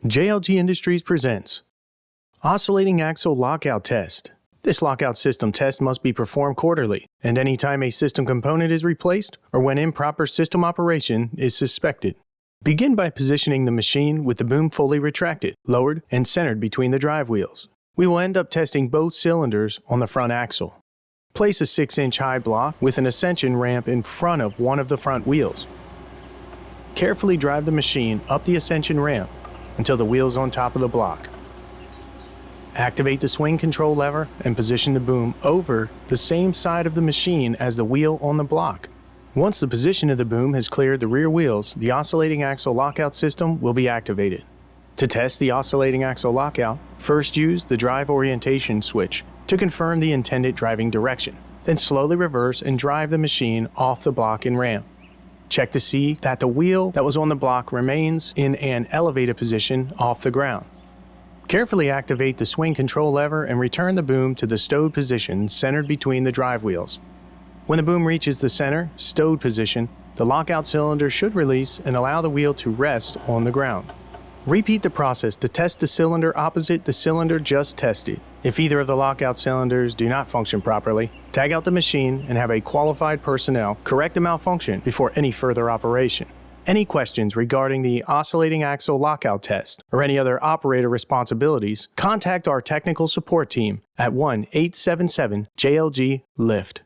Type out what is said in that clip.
JLG Industries presents Oscillating Axle Lockout Test. This lockout system test must be performed quarterly, and anytime a system component is replaced or when improper system operation is suspected. Begin by positioning the machine with the boom fully retracted, lowered, and centered between the drive wheels. We will end up testing both cylinders on the front axle. Place a 6-inch high block with an ascension ramp in front of one of the front wheels. Carefully drive the machine up the ascension ramp until the wheel is on top of the block. Activate the swing control lever and position the boom over the same side of the machine as the wheel on the block. Once the position of the boom has cleared the rear wheels, the oscillating axle lockout system will be activated. To test the oscillating axle lockout, first use the drive orientation switch to confirm the intended driving direction. Then slowly reverse and drive the machine off the block and ramp. Check to see that the wheel that was on the block remains in an elevated position off the ground. Carefully activate the swing control lever and return the boom to the stowed position centered between the drive wheels. When the boom reaches the center, stowed position, the lockout cylinder should release and allow the wheel to rest on the ground. Repeat the process to test the cylinder opposite the cylinder just tested. If either of the lockout cylinders do not function properly, tag out the machine and have a qualified personnel correct the malfunction before any further operation. Any questions regarding the oscillating axle lockout test or any other operator responsibilities, contact our technical support team at 1-877-JLG-LIFT.